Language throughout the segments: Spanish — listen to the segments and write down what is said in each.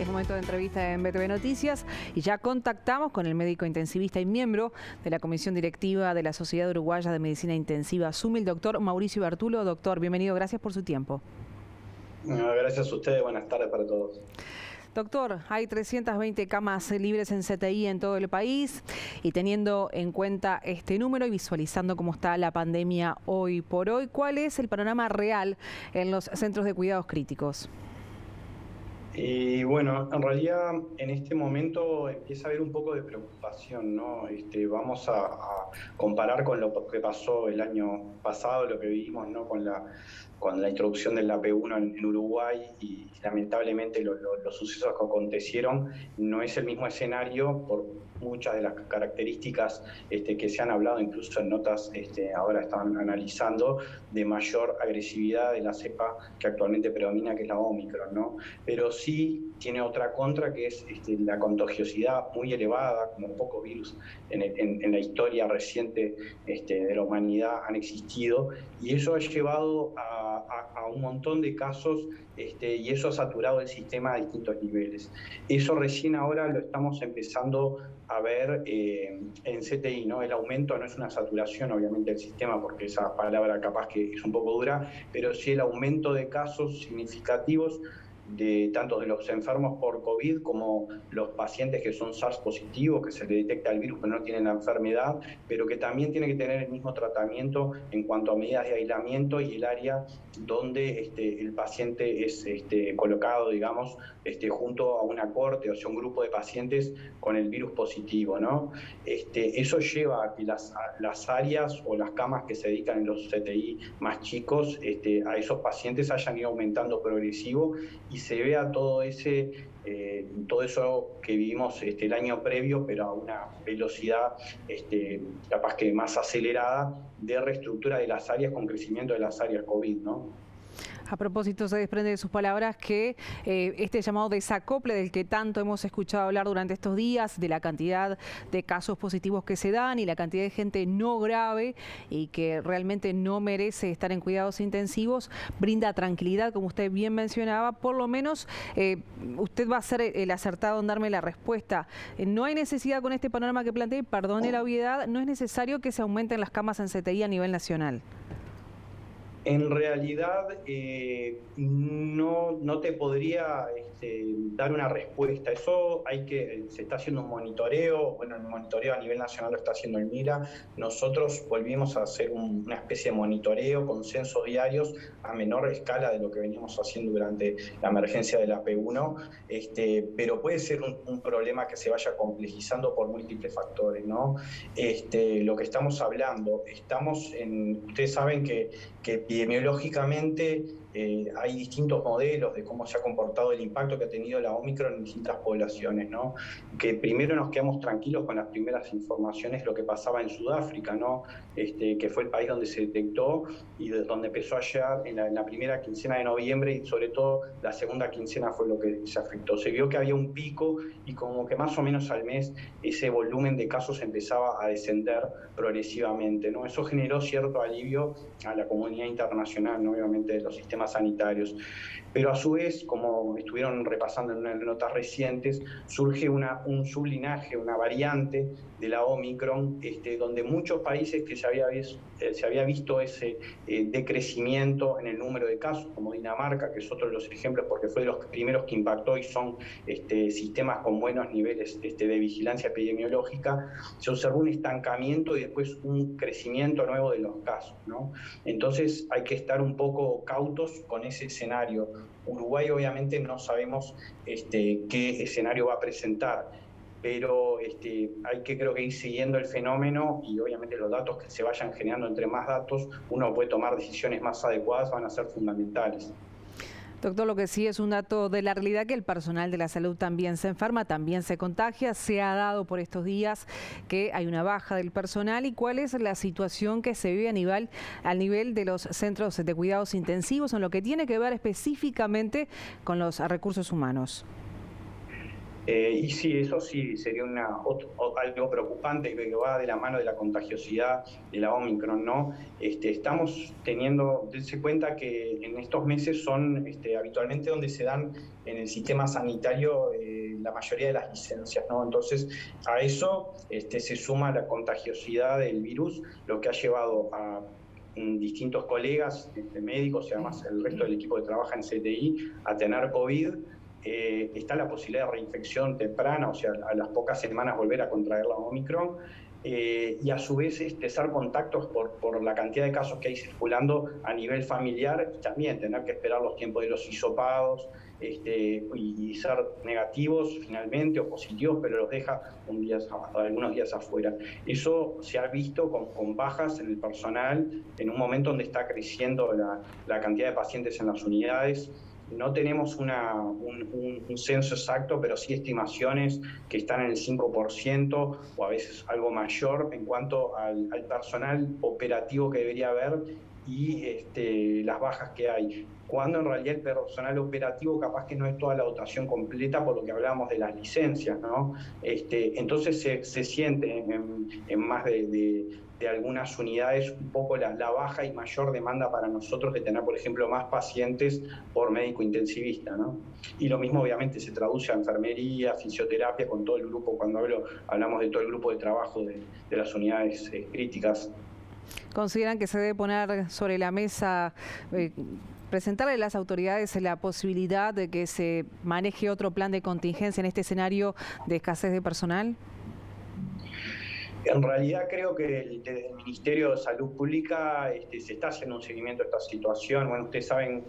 Es momento de entrevista en BTV Noticias y ya contactamos con el médico intensivista y miembro de la Comisión Directiva de la Sociedad Uruguaya de Medicina Intensiva, SUMI, el doctor Mauricio Bertulo. Doctor, bienvenido, gracias por su tiempo. Gracias a ustedes, buenas tardes para todos. Doctor, hay 320 camas libres en CTI en todo el país y teniendo en cuenta este número y visualizando cómo está la pandemia hoy por hoy, ¿cuál es el panorama real en los centros de cuidados críticos? Y bueno, en realidad en este momento empieza a haber un poco de preocupación, ¿no? Vamos a comparar con lo que pasó el año pasado, lo que vivimos, ¿no? Con la introducción del AP1 en Uruguay y lamentablemente los sucesos que acontecieron. No es el mismo escenario por muchas de las características que se han hablado, incluso en notas ahora están analizando, de mayor agresividad de la cepa que actualmente predomina, que es la Omicron, ¿no? Pero sí tiene otra contra, que es la contagiosidad muy elevada, como pocos virus en la historia reciente de la humanidad han existido, y eso ha llevado a un montón de casos y eso ha saturado el sistema a distintos niveles. Eso recién ahora lo estamos empezando a ver en CTI, ¿no? El aumento no es una saturación, obviamente, del sistema, porque esa palabra capaz que es un poco dura, pero sí el aumento de casos significativos tanto de los enfermos por COVID como los pacientes que son SARS positivos, que se le detecta el virus pero no tienen la enfermedad, pero que también tienen que tener el mismo tratamiento en cuanto a medidas de aislamiento y el área donde el paciente es colocado, digamos, junto a una cohorte, o sea, un grupo de pacientes con el virus positivo, ¿no? Eso lleva a que las áreas o las camas que se dedican en los CTI más chicos a esos pacientes hayan ido aumentando progresivo y se vea todo eso que vivimos el año previo, pero a una velocidad capaz que más acelerada de reestructura de las áreas con crecimiento de las áreas COVID, ¿no? A propósito, se desprende de sus palabras que este llamado desacople del que tanto hemos escuchado hablar durante estos días, de la cantidad de casos positivos que se dan y la cantidad de gente no grave y que realmente no merece estar en cuidados intensivos, brinda tranquilidad, como usted bien mencionaba. Por lo menos usted va a ser el acertado en darme la respuesta. No hay necesidad con este panorama que planteé, perdone la obviedad, no es necesario que se aumenten las camas en CTI a nivel nacional. En realidad no te podría dar una respuesta. Eso se está haciendo un monitoreo, bueno, el monitoreo a nivel nacional lo está haciendo el MIRA. Nosotros volvimos a hacer una especie de monitoreo con censos diarios a menor escala de lo que veníamos haciendo durante la emergencia del AP1, pero puede ser un problema que se vaya complejizando por múltiples factores, ¿no? Lo que estamos hablando, ustedes saben que epidemiológicamente hay distintos modelos de cómo se ha comportado el impacto que ha tenido la Omicron en distintas poblaciones, ¿no? Que primero nos quedamos tranquilos con las primeras informaciones, lo que pasaba en Sudáfrica, ¿no? Que fue el país donde se detectó y donde empezó a llegar en la primera quincena de noviembre, y sobre todo la segunda quincena fue lo que se afectó. Se vio que había un pico y como que más o menos al mes ese volumen de casos empezaba a descender progresivamente, ¿no? Eso generó cierto alivio a la comunidad internacional, ¿no? Obviamente de los sistemas sanitarios. Pero a su vez, como estuvieron repasando en notas recientes, surge un sublinaje, una variante de la Omicron, donde muchos países que se había visto ese decrecimiento en el número de casos, como Dinamarca, que es otro de los ejemplos porque fue de los primeros que impactó y son sistemas con buenos niveles de vigilancia epidemiológica, se observó un estancamiento y después un crecimiento nuevo de los casos, ¿no? Entonces hay que estar un poco cautos con ese escenario. Uruguay obviamente no sabemos qué escenario va a presentar, pero hay que creo que ir siguiendo el fenómeno y obviamente los datos que se vayan generando, entre más datos uno puede tomar decisiones más adecuadas, van a ser fundamentales. Doctor, lo que sí es un dato de la realidad que el personal de la salud también se enferma, también se contagia. Se ha dado por estos días que hay una baja del personal. ¿Y cuál es la situación que se vive al nivel de los centros de cuidados intensivos en lo que tiene que ver específicamente con los recursos humanos? Y sí, eso sí sería algo preocupante que va de la mano de la contagiosidad de la Omicron, ¿no? Estamos teniendo, dense cuenta que en estos meses son habitualmente donde se dan en el sistema sanitario la mayoría de las licencias, ¿no? Entonces, a eso se suma la contagiosidad del virus, lo que ha llevado a distintos colegas médicos y además el resto del equipo que trabaja en CTI a tener COVID. Está la posibilidad de reinfección temprana, o sea, a las pocas semanas volver a contraer la Omicron, y a su vez cesar contactos por la cantidad de casos que hay circulando a nivel familiar, y también tener que esperar los tiempos de los hisopados, y ser negativos finalmente o positivos, pero los deja algunos días afuera. Eso se ha visto con bajas en el personal en un momento donde está creciendo la cantidad de pacientes en las unidades. No tenemos un censo exacto, pero sí estimaciones que están en el 5% o a veces algo mayor en cuanto al personal operativo que debería haber y las bajas que hay. Cuando en realidad el personal operativo capaz que no es toda la dotación completa por lo que hablábamos de las licencias, ¿no? Entonces se siente en más de algunas unidades un poco la baja y mayor demanda para nosotros de tener, por ejemplo, más pacientes por médico intensivista, ¿no? Y lo mismo obviamente se traduce a enfermería, fisioterapia, con todo el grupo, cuando hablamos de todo el grupo de trabajo de las unidades críticas. ¿Consideran que se debe poner sobre la mesa, presentarle a las autoridades la posibilidad de que se maneje otro plan de contingencia en este escenario de escasez de personal? En realidad creo que desde el Ministerio de Salud Pública se está haciendo un seguimiento de esta situación. Bueno, ustedes saben,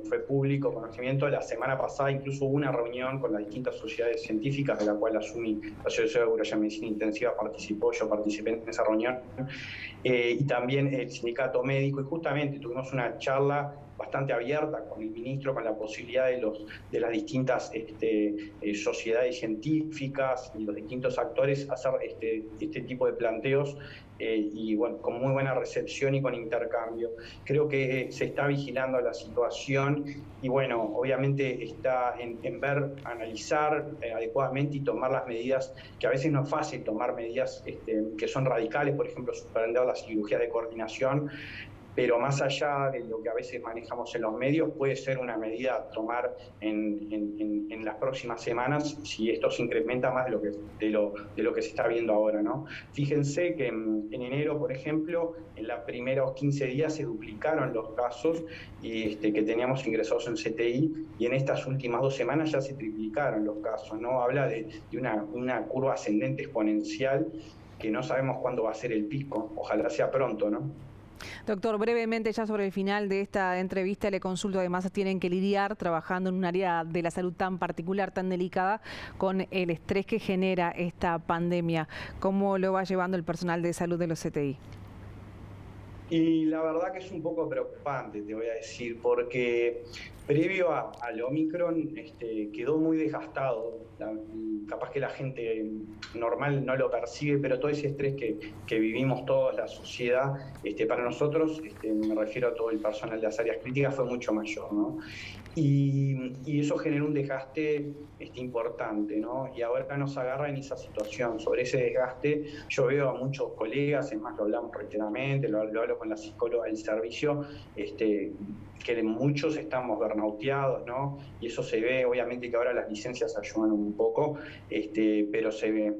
fue público conocimiento. La semana pasada incluso hubo una reunión con las distintas sociedades científicas, de la cual la Asociación de Urología y Medicina Intensiva participó, yo participé en esa reunión, y también el sindicato médico, y justamente tuvimos una charla bastante abierta con el ministro, con la posibilidad de las distintas sociedades científicas y los distintos actores hacer este tipo de planteos, y bueno, con muy buena recepción y con intercambio. Creo que se está vigilando la situación y bueno, obviamente está en ver, analizar adecuadamente y tomar las medidas, que a veces no es fácil tomar medidas que son radicales, por ejemplo, suspender las cirugías de coordinación, pero más allá de lo que a veces manejamos en los medios, puede ser una medida a tomar en las próximas semanas si esto se incrementa más de lo que se está viendo ahora, ¿no? Fíjense que en enero, por ejemplo, en los primeros 15 días se duplicaron los casos que teníamos ingresados en CTI, y en estas últimas 2 semanas ya se triplicaron los casos, ¿no? Habla de una curva ascendente exponencial que no sabemos cuándo va a ser el pico, ojalá sea pronto, ¿no? Doctor, brevemente ya sobre el final de esta entrevista le consulto, además tienen que lidiar trabajando en un área de la salud tan particular, tan delicada, con el estrés que genera esta pandemia. ¿Cómo lo va llevando el personal de salud de los CTI? Y la verdad que es un poco preocupante, te voy a decir, porque previo al Omicron quedó muy desgastado. Capaz que la gente normal no lo percibe, pero todo ese estrés que vivimos toda la sociedad, para nosotros, me refiero a todo el personal de las áreas críticas, fue mucho mayor, ¿no? Y eso generó un desgaste importante, ¿no? Y ahora nos agarra en esa situación. Sobre ese desgaste, yo veo a muchos colegas, es más, lo hablamos reiteradamente, lo hablo con la psicóloga del servicio, que muchos estamos burnouteados, ¿no? Y eso se ve, obviamente que ahora las licencias ayudan un poco, pero se ve.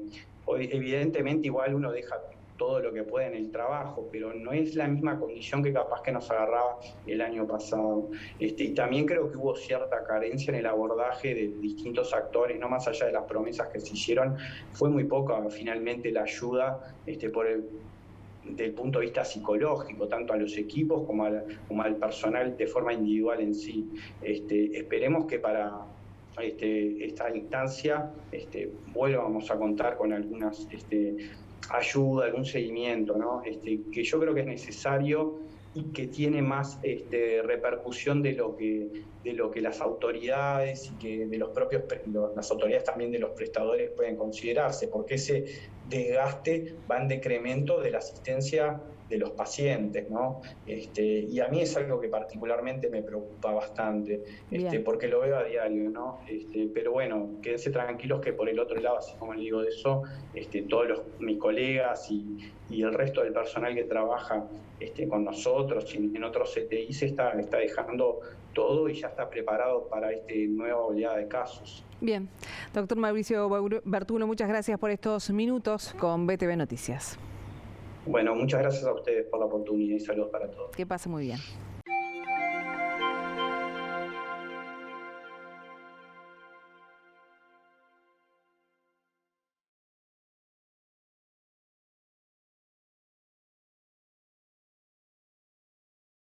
Hoy, evidentemente, igual uno deja todo lo que puede en el trabajo, pero no es la misma condición que capaz que nos agarraba el año pasado. Y también creo que hubo cierta carencia en el abordaje de distintos actores, no más allá de las promesas que se hicieron, fue muy poca finalmente la ayuda del punto de vista psicológico, tanto a los equipos como al personal de forma individual en sí. Esperemos que para esta instancia volvamos a contar con algunas ayuda, algún seguimiento, ¿no? Que yo creo que es necesario y que tiene más repercusión de lo que las autoridades y que de las autoridades también de los prestadores pueden considerarse, porque ese desgaste va en decremento de la asistencia de los pacientes, ¿no? Y a mí es algo que particularmente me preocupa bastante, porque lo veo a diario, ¿no? Pero bueno, quédense tranquilos que por el otro lado, así como le digo de eso, todos mis colegas y el resto del personal que trabaja con nosotros y en otros CTIs está dejando todo y ya está preparado para esta nueva oleada de casos. Bien, doctor Mauricio Bertulo, muchas gracias por estos minutos con BTV Noticias. Bueno, muchas gracias a ustedes por la oportunidad y saludos para todos. Que pase muy bien.